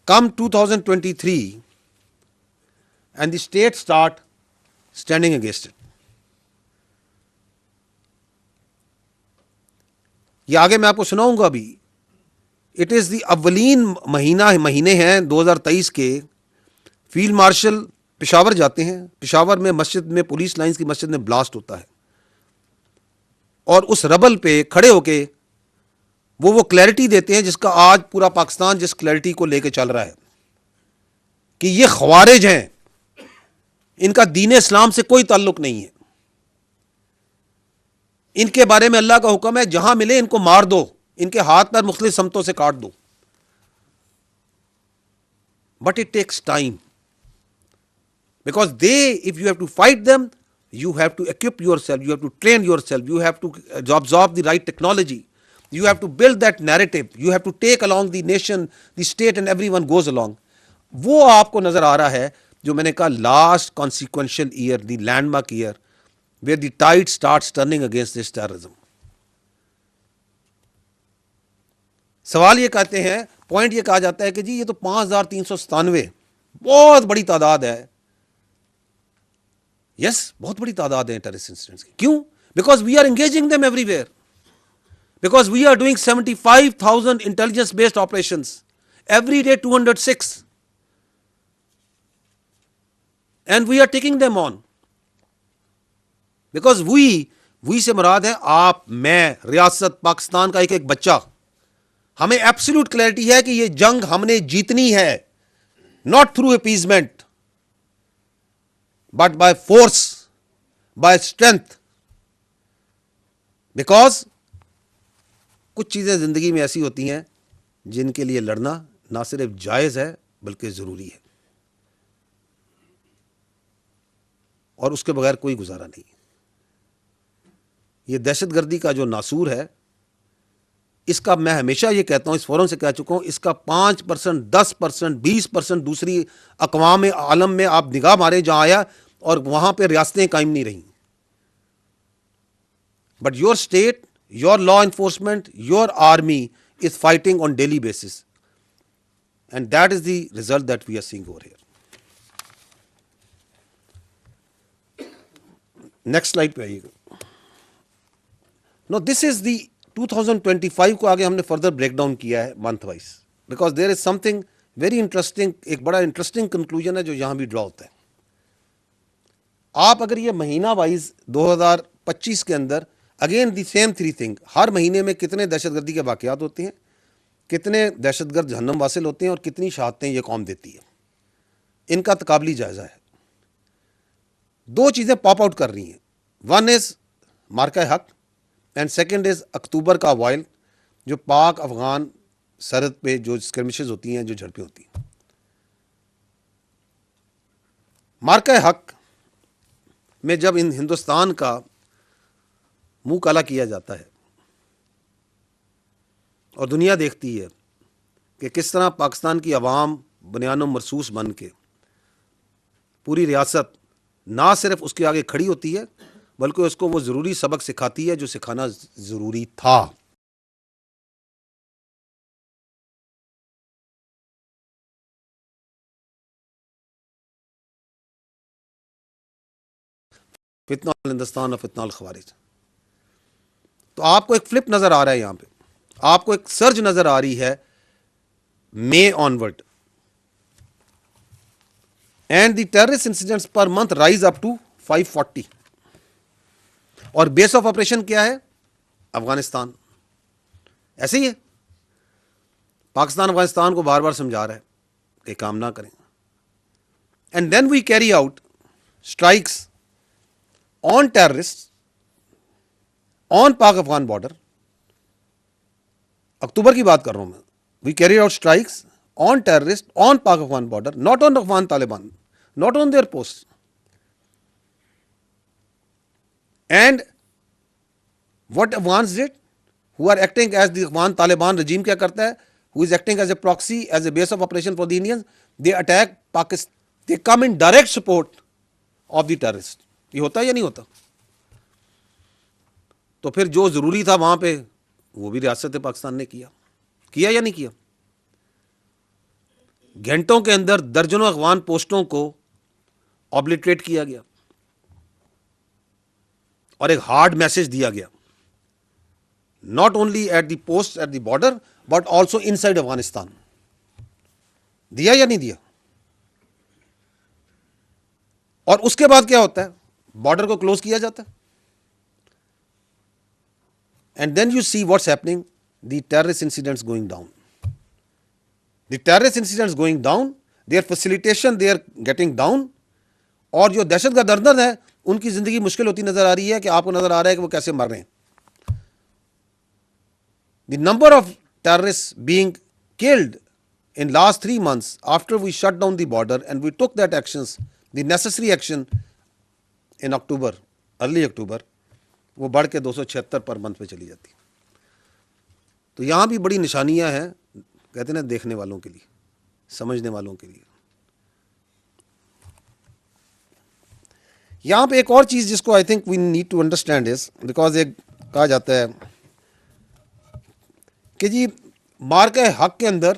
Come 2023 and the state start standing against it. یہ آگے میں آپ کو سناؤں گا ابھی. اٹ از دی اولین مہینے ہیں 2023 کے. فیلڈ مارشل پشاور جاتے ہیں. پشاور میں مسجد میں پولیس لائنز کی مسجد میں بلاسٹ ہوتا ہے, اور اس ربل پہ کھڑے ہو کے وہ کلیئرٹی دیتے ہیں جس کا آج پورا پاکستان جس کلیئرٹی کو لے کے چل رہا ہے کہ یہ خوارج ہیں, ان کا دین اسلام سے کوئی تعلق نہیں ہے, ان کے بارے میں اللہ کا حکم ہے جہاں ملے ان کو مار دو, ان کے ہاتھ پیر مختلف سمتوں سے کاٹ دو. But it takes time, because if you have to fight them, you have to equip yourself, you have to train yourself, you have to absorb the right technology, you have to build that narrative, you have to take along the nation, the state, and everyone goes along. وہ آپ کو نظر آ رہا ہے جو میں نے کہا last consequential year, the landmark year, where the tide starts turning against this terrorism. سوال یہ کہتے ہیں, پوائنٹ یہ کہا جاتا ہے کہ جی یہ تو 5397 بہت بڑی تعداد ہے. یس, بہت بڑی تعداد ہے ٹیررسٹ انسیڈنٹس کی. کیوں؟ Because we are engaging them everywhere, because we are doing 75,000 intelligence based operations every day, 206, and we are taking them on. Because we سے مراد ہے آپ, میں, ریاست پاکستان کا ایک بچہ. ہمیں ایبسولوٹ کلیئرٹی ہے کہ یہ جنگ ہم نے جیتنی ہے, not through appeasement but by force, by strength. Because کچھ چیزیں زندگی میں ایسی ہوتی ہیں جن کے لیے لڑنا نہ صرف جائز ہے بلکہ ضروری ہے, اور اس کے بغیر کوئی گزارا نہیں. یہ دہشت گردی کا جو ناسور ہے, اس کا میں ہمیشہ یہ کہتا ہوں, اس فورم سے کہہ چکا ہوں, اس کا 5%, 10%, 20% دوسری اقوام عالم میں آپ نگاہ ماریں جہاں آیا, اور وہاں پہ ریاستیں قائم نہیں رہیں. But your state, your law enforcement, your army is fighting on daily basis, and that is the result that we are seeing over here. Next slide پہ آئیے گا. نو دس از دی 2025 کو آگے ہم نے فردر بریک ڈاؤن کیا ہے month wise, because there is some thing very interesting. ایک بڑا انٹرسٹنگ کنکلوژن ہے جو یہاں بھی ڈرا ہوتا ہے. آپ اگر یہ مہینہ وائز 2025 کے اندر, اگین دی سیم 3 تھنگ, ہر مہینے میں کتنے دہشت گردی کے واقعات ہوتے ہیں, کتنے دہشت گرد جہنم واصل ہوتے ہیں, اور کتنی شہادتیں یہ قوم دیتی ہے, ان کا تقابلی جائزہ ہے. 2 چیزیں پاپ آؤٹ کر رہی ہیں. ون از مارکہ حق, اینڈ سیکنڈ از اکتوبر کا وائل, جو پاک افغان سرحد پہ جو اسکرمشز ہوتی ہیں, جو جھڑپیں ہوتی ہیں. مارکہ حق میں جب ان ہندوستان کا منہ کالا کیا جاتا ہے اور دنیا دیکھتی ہے کہ کس طرح پاکستان کی عوام بنیان و مرصوص بن کے پوری ریاست نہ صرف اس کے آگے کھڑی ہوتی ہے بلکہ اس کو وہ ضروری سبق سکھاتی ہے جو سکھانا ضروری تھا. فتنہ ہندوستان اور فتنہ الخوارج. تو آپ کو ایک فلپ نظر آ رہا ہے یہاں پہ, آپ کو ایک سرج نظر آ رہی ہے May onward, and the terrorist incidents per month rise up to 540. اور بیس آف آپریشن کیا ہے؟ افغانستان. ایسے ہی ہے, پاکستان افغانستان کو بار بار سمجھا رہا ہے کہ کام نہ کریں. And then we carry out strikes on terrorist on Pak Afghan border. اکتوبر کی بات کر رہا ہوں میں. We carry out strikes on terrorist on Pak Afghan border, not on Afghan Taliban, not on their posts. And what Afghans did, who are acting as the Afghan Taliban regime کیا کرتا ہے, who is acting as a proxy, as a base of operation for the Indians, they attack Pakistan, they come in direct support of the terrorists. یہ ہوتا ہے یا نہیں ہوتا؟ تو پھر جو ضروری تھا وہاں پہ وہ بھی ریاست پاکستان نے کیا یا نہیں کیا؟ گھنٹوں کے اندر درجنوں افغان پوسٹوں کو آبلیٹریٹ کیا گیا اور ایک ہارڈ میسج دیا گیا, not only at the post at the border but also inside Afghanistan. دیا یا نہیں دیا؟ اور اس کے بعد کیا ہوتا ہے؟ بارڈر کو کلوز کیا جاتا ہے. And then you see what's happening, the terrorist incidents going down. The terrorist incidents going down, their facilitation they are getting down. اور جو دہشت گرد اندر ہے ان کی زندگی مشکل ہوتی نظر آ رہی ہے کہ آپ کو نظر آ رہا ہے کہ وہ کیسے مر رہے ہیں. The number of terrorists being killed in last 3 months after we shut down the border and we took that actions, the necessary action in October, early October, وہ بڑھ کے 276 پر منتھ پہ چلی جاتی. تو یہاں بھی بڑی نشانیاں ہیں, کہتے ہیں دیکھنے والوں کے لیے, سمجھنے والوں کے لیے. یہاں پہ ایک اور چیز جس کو I think we need to understand is, because ایک کہا جاتا ہے کہ جی مارکہ حق کے اندر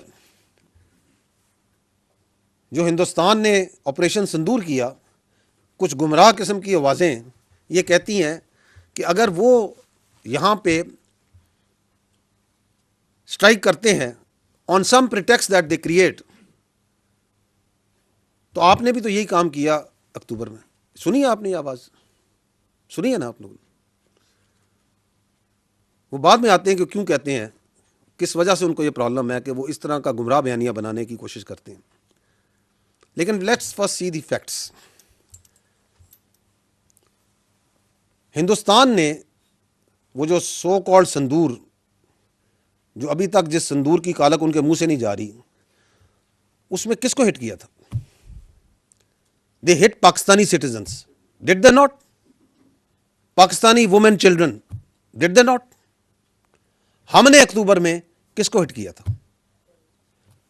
جو ہندوستان نے آپریشن سندور کیا, کچھ گمراہ قسم کی آوازیں یہ کہتی ہیں کہ اگر وہ یہاں پہ اسٹرائک کرتے ہیں آن سم پریٹیکسٹ دیٹ دے کریٹ, تو آپ نے بھی تو یہی کام کیا اکتوبر میں. سنی ہے آپ نے یہ آواز؟ سنی ہے نا آپ لوگوں نے؟ وہ بعد میں آتے ہیں کہ کیوں کہتے ہیں, کس وجہ سے ان کو یہ پرابلم ہے کہ وہ اس طرح کا گمراہ بیانیہ بنانے کی کوشش کرتے ہیں. لیکن let's first see the facts. Hindustan نے وہ جو سو کالڈ سندور, جو ابھی تک جس سندور کی کالک ان کے منہ سے نہیں جا رہی, اس میں کس کو ہٹ کیا تھا؟ They hit Pakistani citizens, did they not? Pakistani women children, did they not? ہم نے اکتوبر میں کس کو ہٹ کیا تھا؟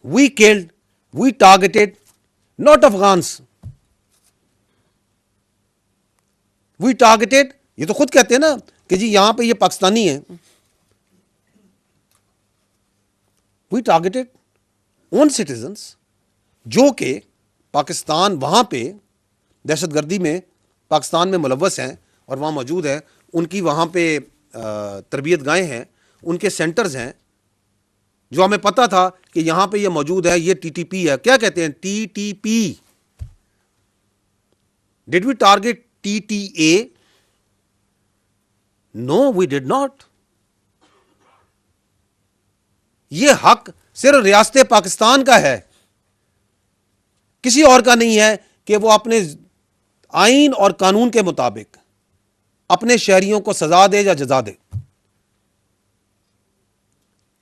We killed, we targeted not Afghans, we targeted, یہ تو خود کہتے ہیں نا کہ جی یہاں پہ یہ پاکستانی ہیں. وی ٹارگیٹڈ اون سٹیزنس جو کہ پاکستان وہاں پہ دہشت گردی میں پاکستان میں ملوث ہیں اور وہاں موجود ہیں, ان کی وہاں پہ تربیت گاہیں ہیں, ان کے سینٹرز ہیں, جو ہمیں پتا تھا کہ یہاں پہ یہ موجود ہے. یہ ٹی ٹی پی ہے, کیا کہتے ہیں T T P. Did we target T T A? No we did not. یہ حق صرف ریاست پاکستان کا ہے, کسی اور کا نہیں ہے کہ وہ اپنے آئین اور قانون کے مطابق اپنے شہریوں کو سزا دے یا جزا دے.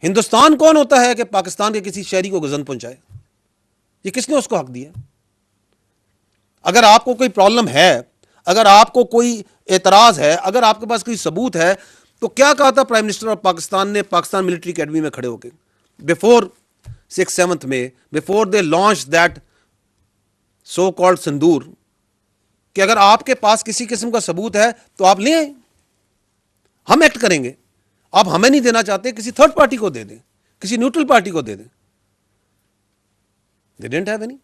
ہندوستان کون ہوتا ہے کہ پاکستان کے کسی شہری کو گزن پہنچائے؟ یہ کس نے اس کو حق دیا؟ اگر آپ کو کوئی پرابلم ہے, اگر آپ کو کوئی اعتراض ہے, اگر آپ کے پاس کوئی ثبوت ہے, تو کیا کہا تھا پرائم منسٹر آف پاکستان نے پاکستان ملٹری اکیڈمی میں کھڑے ہو کے بفور 6-7 میں, before they launch that so called sindoor, کہ اگر آپ کے پاس کسی قسم کا ثبوت ہے تو آپ لے آئیں, ہم ایکٹ کریں گے. آپ ہمیں نہیں دینا چاہتے, کسی تھرڈ پارٹی کو دے دیں, کسی نیوٹرل پارٹی کو دے دیں. They didn't have any.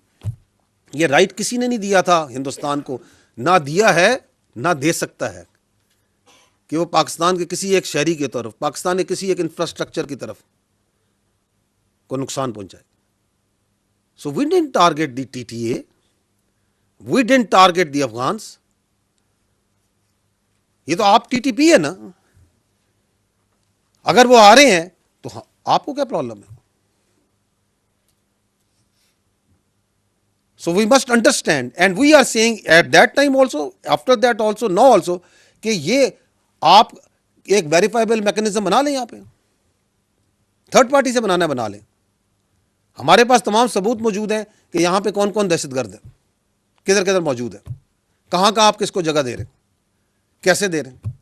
یہ رائٹ کسی نے نہیں دیا تھا ہندوستان کو, نہ دیا ہے نہ دے سکتا ہے, کہ وہ پاکستان کے کسی ایک شہری کی طرف, پاکستان کے کسی ایک انفراسٹرکچر کی طرف کو نقصان پہنچائے. So we didn't target the TTA, we didn't target the Afghans. یہ تو آپ ٹی ٹی پی ہے نا, اگر وہ آ رہے ہیں تو آپ کو کیا پرابلم ہے؟ So we must understand, and we are saying at that time also, after that also, now also, کہ یہ آپ ایک ویریفائبل میکنزم بنا لیں, یہاں پہ تھرڈ پارٹی سے بنانا بنا لیں. ہمارے پاس تمام ثبوت موجود ہیں کہ یہاں پہ کون کون دہشت گرد ہے, کدھر کدھر موجود ہے, کہاں کہاں آپ کس کو جگہ دے رہے ہیں, کیسے دے رہے ہیں.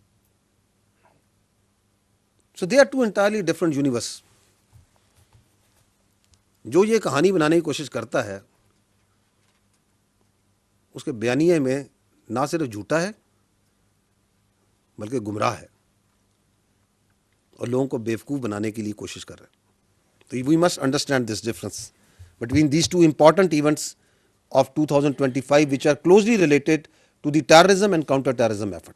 So they are two entirely different universe. جو یہ کہانی بنانے کی کوشش کرتا ہے, اس کے بیانیے میں نہ صرف جھوٹا ہے بلکہ گمراہ ہے, اور لوگوں کو بیوقوف بنانے کے لیے کوشش کر رہا ہے. تو we must understand this difference between these two important events of 2025, which are closely related to the terrorism and counter-terrorism effort.